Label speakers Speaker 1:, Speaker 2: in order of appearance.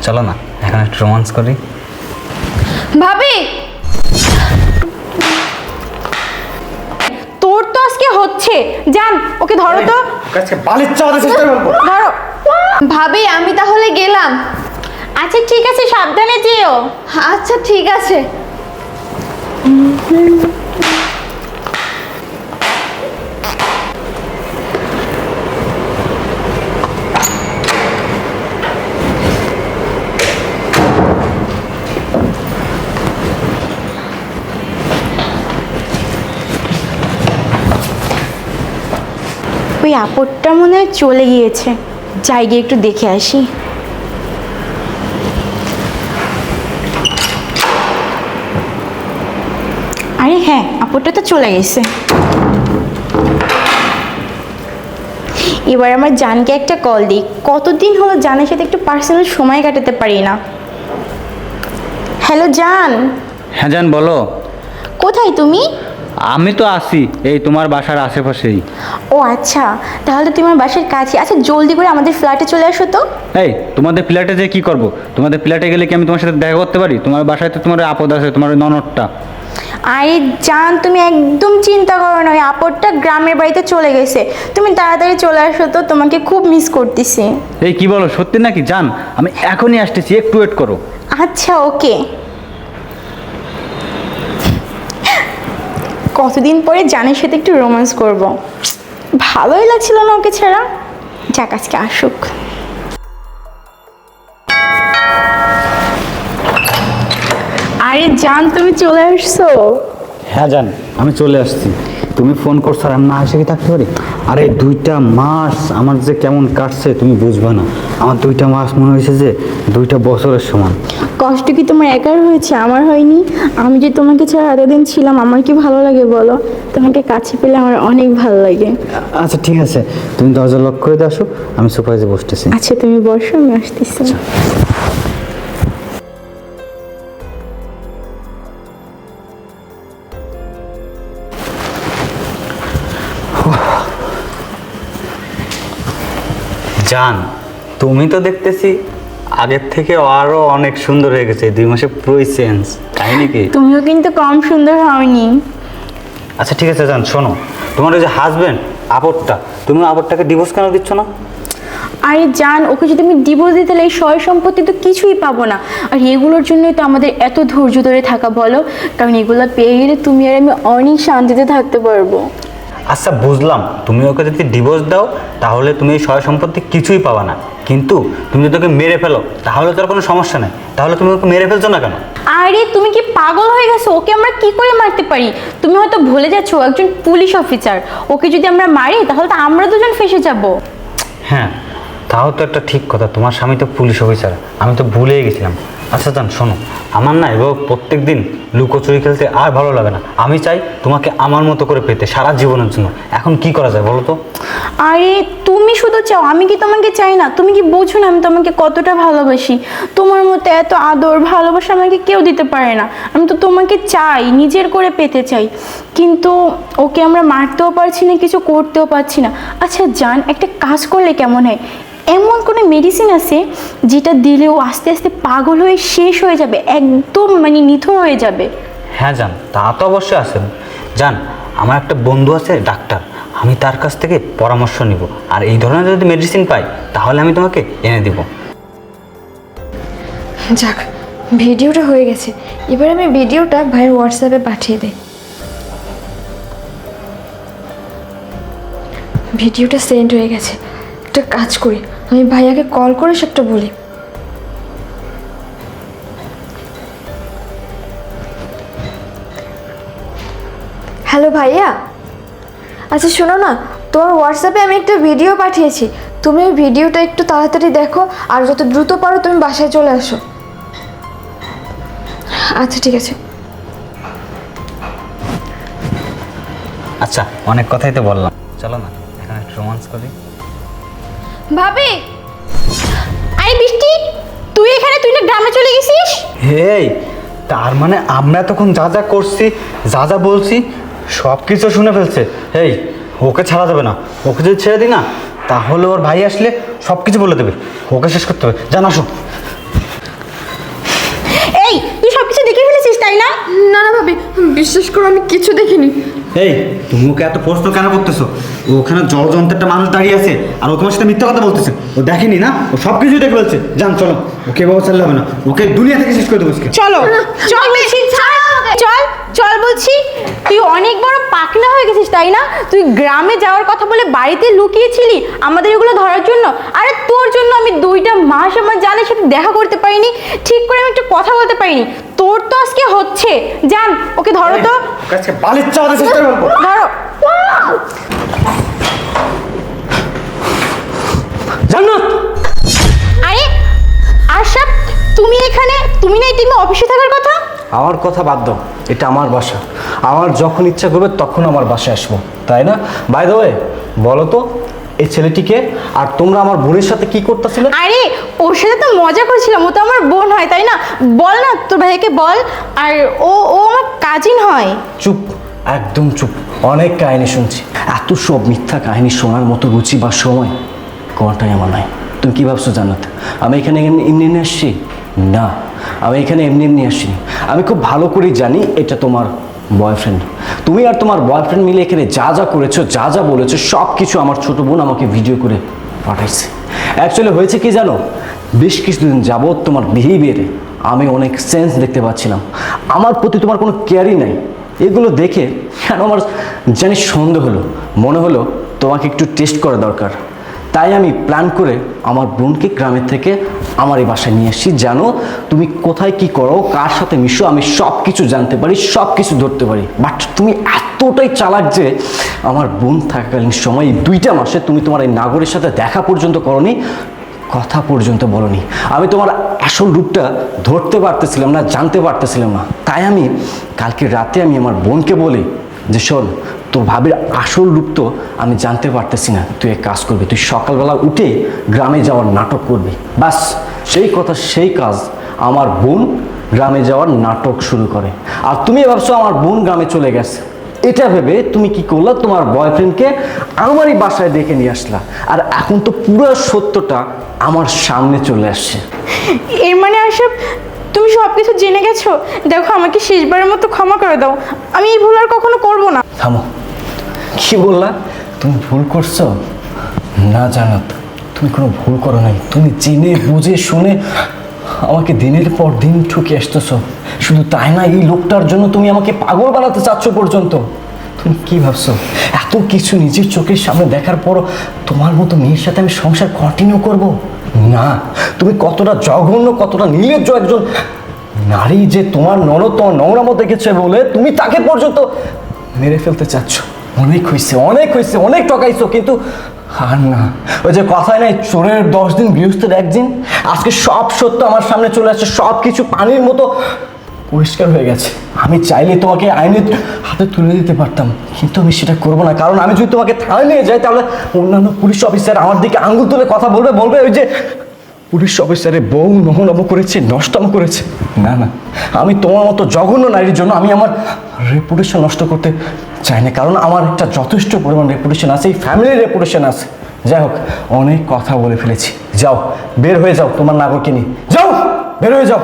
Speaker 1: চলো না এখন একটু রোমান্স করি।
Speaker 2: ভাবি, তোর তো আজকে হচ্ছে। জান, ওকে ধরো তো।
Speaker 3: আজকে বালির চাওয়াতে চেষ্টা করবো।
Speaker 2: ধরো। ভাবি, আমি তাহলে গেলাম। আচ্ছা ঠিক আছে, সাবধানে যেও। আচ্ছা ঠিক আছে। ওই আপদটা মনে হয় চলে গিয়েছে, যাই গিয়ে একটু দেখে আসি। আরে হ্যাঁ, আপদটা তো চলে গেছে। এবার আমার জানকে একটা কল দিই। কতদিন হলো জানের সাথে একটু পার্সোনাল সময় কাটাতে পারি না। হ্যালো জান।
Speaker 1: হ্যাঁ জান বলো।
Speaker 2: কোথায় তুমি?
Speaker 1: আমি তো আসি এই তোমার বাসার আশেপাশেই।
Speaker 2: ও আচ্ছা, তাহলে তুমি আমার বাসার কাছে। আচ্ছা জলদি করে আমাদের ফ্ল্যাটে চলে আসো তো।
Speaker 1: এই তোমাদের ফ্ল্যাটে যে কি করব? তোমাদের ফ্ল্যাটে গেলে কি আমি তোমার সাথে দেখা করতে পারি? তোমার বাসায় তো তোমার আপদ আছে, তোমার ওই ননদটা।
Speaker 2: আরে জান, তুমি একদম চিন্তা করো না, ওই আপদটা গ্রামের বাড়িতে চলে গেছে। তুমি তাড়াতাড়ি চলে আসো তো, তোমাকে খুব মিস করতেছি।
Speaker 1: এই কি বলো, সত্যি নাকি? জান আমি এখনই আসতেছি, একটু ওয়েট করো।
Speaker 2: আচ্ছা ওকে। কতদিন পরে জানের সাথে একটু রোম্যান্স করব, ভালোই লাগছিল না ওকে ছাড়া। যাক আজকে আসুক। আরে জান, তুমি চলে আসছো?
Speaker 1: হ্যাঁ জান আমি চলে আসছি। তুমি ফোন করছো আর আমি না এসে কি থাকতে পারি? আরে 2টা মাস আমার যে কেমন কাটছে তুমি বুঝবে না। আমার 2টা মাস মনে হয়েছে যে 2টা বছরের সমান।
Speaker 2: কষ্ট কি তোমার একার হয়েছে? আমার হয়নি? আমি যে তোমাকে ছাড়া এতদিন ছিলাম, আমার কি ভালো লাগে বলো? তোমাকে কাছে পেলে আমার অনেক ভালো লাগে।
Speaker 1: আচ্ছা ঠিক আছে, তুমি দরজা লক করে দিয়ে আসো, আমি সোফায় বসতেছি।
Speaker 2: আচ্ছা তুমি বসো, আমি আসতেছি।
Speaker 1: জান তুমি তো দেখতেছি আগের থেকে আরো অনেক সুন্দর হয়ে গেছে, 2 মাসে পুরোই চেঞ্জ, তাই নাকি?
Speaker 2: তুমিও কিন্তু কম সুন্দর হওনি।
Speaker 1: আচ্ছা ঠিক আছে জান, শোনো, তোমার ওই যে হাজবেন্ড আপদটা, তুমি আপদটাকে ডিভোর্স কেন দিচ্ছ না?
Speaker 2: আরে জান, ওকে যদি আমি ডিভোর্স দিতে এই সয় সম্পত্তি তো কিছুই পাবো না। আর এগুলোর জন্যই তো আমাদের এত ধৈর্য ধরে থাকা বলো, কারণ এগুলো পেয়ে গেলে তুমি আর আমি অনেক শান্তিতে থাকতে পারবো।
Speaker 1: আচ্ছা বুঝলাম, তুমি ওকে যদি ডিভোর্স দাও তাহলে তুমি এই সয় সম্পত্তি কিছুই পাবা না, কিন্তু তুমি যদি ওকে মেরে ফেলো তাহলে তো আর কোনো সমস্যা নেই। তাহলে তুমি ওকে মেরে ফেলছো না কেন?
Speaker 2: আরে তুমি কি পাগল হয়ে গেছো? ওকে আমরা কি করে মারতে পারি? তুমি হয়তো ভুলে যাচ্ছ ও একজন পুলিশ অফিসার। ওকে যদি আমরা মারি তাহলে তো আমরা দুজন ফেঁসে যাব।
Speaker 1: হ্যাঁ তাও তো একটা ঠিক কথা, তোমার স্বামী তো পুলিশ অফিসার, আমি তো ভুলেই গেছিলাম। আচ্ছা জান শোনো, আমার না এবার প্রত্যেক দিন লুকোচুরি খেলতে আর ভালো লাগে না। আমি চাই তোমাকে আমার মতো করে পেতে সারা জীবনের জন্য। এখন কি করা যায় বলো তো?
Speaker 2: আরে তুমি শুধু চাও, আমি কি তোমাকে চাই না? তুমি কি বোঝো না আমি তোমাকে কতটা ভালোবাসি? তোমার মতো এত আদর ভালোবাসা আমাকে কেউ দিতে পারে না। আমি তো তোমাকে চাই, নিজের করে পেতে চাই, কিন্তু ওকে আমরা মারতেও পারছি না, কিছু করতেও পারছি না। আচ্ছা জান, একটা কাজ করলে কেমন হয়? এমন কোনো মেডিসিন আছে যেটা দিলে ও আস্তে আস্তে পাগল হয়ে শেষ হয়ে যাবে, একদম মানে নিথর হয়ে যাবে?
Speaker 1: হ্যাঁ জান, তা তো অবশ্যই আছে। জান আমার একটা বন্ধু আছে ডাক্তার, আমি তার কাছ থেকে পরামর্শ নিব, আর এই ধরনের যদি মেডিসিন পাই তাহলে আমি তোমাকে এনে দিব।
Speaker 4: যাক, ভিডিওটা হয়ে গেছে। এবার আমি ভিডিওটা ভাইয়ের হোয়াটসঅ্যাপে পাঠিয়ে দিই। ভিডিওটা সেন্ড হয়ে গেছে। একটা কাজ করি, আমি ভাইয়াকে কল করে সবটা বলি। হ্যালো ভাইয়া, আচ্ছা শোনো না, তোমার হোয়াটসঅ্যাপে আমি একটা ভিডিও পাঠিয়েছি। তুমি ওই ভিডিওটা একটু তাড়াতাড়ি দেখো, আর যত দ্রুত পারো তুমি বাসায় চলে আসো। আচ্ছা ঠিক আছে।
Speaker 1: আচ্ছা অনেক কথাই তো বললাম, চলো না এখন একটু রোমান্স করি।
Speaker 2: ভাবি, আরে বৃষ্টি, তুই এখানে? তুই না গ্রামে চলে গেছিস?
Speaker 3: হেই, তার মানে আমরা তখন যা যা করছি, যা যা বলছি সব কিছু শুনে ফেলছে। এই ওকে ছাড়া যাবে না, ওকে যদি ছেড়ে দিই না তাহলে ওর ভাই আসলে সব কিছু বলে দেবে। ওকে শেষ করতে হবে, জান আসো।
Speaker 2: তাই না?
Speaker 4: না না ভাবি, বিশ্বাস করো আমি কিছু দেখিনি।
Speaker 3: এই তুমি ওকে এত প্রশ্ন কেন করতেছো? ওখানে জলযন্ত্রের একটা মানুষ দাঁড়িয়ে আছে আর ও তোমার সাথে মিথ্যা কথা বলতেছে। ও দেখেনি না? ও সব কিছুই দেখে বলছে। যান চলো, ওকে এভাবে চাললে হবে না, ওকে দুনিয়া থেকে শেষ করে দেবো আজকে।
Speaker 2: চলো চল বলছি, চল চল বলছি। তুই অনেক বড় পাকনা হয়ে গেছিস তাই না? তুই গ্রামে যাওয়ার কথা বলে বাড়িতে লুকিয়েছিলি আমাদের এগুলো ধরার জন্য। আরে তোর জন্য আমি 2টা মাস আমার জানের সাথে দেখা করতে পারিনি, ঠিক করে আমি একটা কথা বলতে পারিনি। তোর তো আজকে হচ্ছে। জান, ওকে ধরো তো,
Speaker 3: ওকে আজকে বালির চাওয়াতে চেষ্টা করবো।
Speaker 2: ধরো।
Speaker 1: জান্নাত,
Speaker 2: আরে আশরাফ, তুমি এখানে? তুমি না এই টিমে অফিসে থাকার কথা?
Speaker 5: আমার কথা বাদ দাও, এটা আমার বাসা। আমার যখন ইচ্ছা করবে তখন আমার বাসায় আসবো, তাই না? বাই দ্য ওয়ে, বলো তো এই ছেলেটিকে, আর তোমরা আমার বোনের সাথে কি করতেছিলে?
Speaker 2: আরে ওর সাথে তো মজা করছিলাম, ও তো আমার বোন হয় তাই না? বল না তোর ভাইকে বল। আর ও ও আমার কাজিন হয়।
Speaker 5: চুপ, একদম চুপ। অনেক কাহিনী শুনছি, এত সব মিথ্যা কাহিনী শোনার মতো রুচি বা সময় কোনটাই আমার নাই। তুমি কী ভাবছো জান্নাত, আমি এখানে এমনি এমনি আসছি? না, আমি এখানে এমনি এমনি আসিনি। আমি খুব ভালো করেই জানি এটা তোমার বয়ফ্রেন্ড। তুমি আর তোমার বয়ফ্রেন্ড মিলে এখানে যা যা করেছো, যা যা বলেছো, সব কিছু আমার ছোটো বোন আমাকে ভিডিও করে পাঠাইছে। অ্যাকচুয়ালি হয়েছে কি জানো, বেশ কিছুদিন যাবৎ তোমার বিহেভিয়ারে আমি অনেক সেন্স দেখতে পাচ্ছিলাম। আমার প্রতি তোমার কোনো কেয়ারই নাই। এগুলো দেখে কেন আমার জানি সন্দেহ হলো, মনে হলো তোমাকে একটু টেস্ট করা দরকার। তাই আমি প্ল্যান করে আমার বোনকে গ্রামের থেকে আমার এই বাসায় নিয়ে আসছি, জানো তুমি কোথায় কি করো, কার সাথে মিশো, আমি সব কিছু জানতে পারি, সব কিছু ধরতে পারি। বাট তুমি এতটাই চালাক যে আমার বোন থাকাকালীন সময় এই 2টা মাসে তুমি তোমার এই নাগরের সাথে দেখা পর্যন্ত করনি, কথা পর্যন্ত বলনি। আমি তোমার আসল রূপটা ধরতে পারতেছিলাম না, জানতে পারতেছিলাম না। তাই আমি কালকে রাতে আমি আমার বোনকে বলি যে শোন, তোর ভাবির আসল রূপ তো আমি জানতে পারতেছি না, তুই এক কাজ করবি, তুই সকালবেলা উঠে গ্রামে যাওয়ার নাটক করবি। বাস সেই কথা সেই কাজ, আমার বোন গ্রামে যাওয়ার নাটক শুরু করে। আর তুমি ভাবছো আমার বোন গ্রামে চলে গেছে, এটা ভেবে তুমি কি করলা, তোমার বয়ফ্রেন্ডকে আমারই বাসায় ডেকে নিয়ে আসলা। আর এখন তো পুরো সত্যটা আমার সামনে চলে আসছে।
Speaker 2: এর মানে আশরাফ, তুমি সব কিছু জেনে গেছো? দেখো, আমাকে শেষবারের মতো ক্ষমা করে দাও, আমি এই ভুল আর কখনো করবো না।
Speaker 5: থামো, কি বললা? তুমি ভুল করছো? না জান্নাত, তুমি কোনো ভুল করো নাই। তুমি জেনে বুঝে শুনে আমাকে দিনের পর দিন ঠকে আসতেছো। শুধু তাই না, এই লোকটার জন্য তুমি আমাকে পাগল বানাতে চাচ্ছ পর্যন্ত। তুমি কি ভাবছো এত কিছু নিজের চোখের সামনে দেখার পরও তোমার মতো মেয়ের সাথে আমি সংসার কন্টিনিউ করব? না, তুমি কতটা জঘন্য, কতটা নির্লজ্জ একজন নারী যে তোমার ননদ তোমার নোংরামো দেখেছে বলে তুমি তাকে পর্যন্ত মেরে ফেলতে চাচ্ছ। অনেক হয়েছে, অনেক হয়েছে, অনেক টকাইছো, কিন্তু আর না। ওই যে কথায় নাই, চোরের 10 দিন গৃহস্থের 1 দিন। আজকে সব সত্য আমার সামনে চলে আসছে, সব কিছু পানির মতো পরিষ্কার হয়ে গেছে। আমি চাইলে তোমাকে আইনের হাতে তুলে দিতে পারতাম, কিন্তু আমি সেটা করবো না। কারণ আমি যদি তোমাকে থানায় নিয়ে যাই, তাহলে অন্যান্য পুলিশ অফিসার আমার দিকে আঙুল তুলে কথা বলবে ওই যে পুলিশ অফিসারে বউ নহনব করেছে, নষ্টম করেছে। না না, আমি তোমার মতো জঘন্য নারীর জন্য আমি আমার রেপুটেশন নষ্ট করতে চাই না। কারণ আমার একটা যথেষ্ট পরিমাণ রেপুটেশন আছে, এই ফ্যামিলির রেপুটেশন আছে। যাই হোক, অনেক কথা বলে ফেলেছি, যাও বের হয়ে যাও তোমার নাগরকে নিয়ে, যাও বের হয়ে যাও।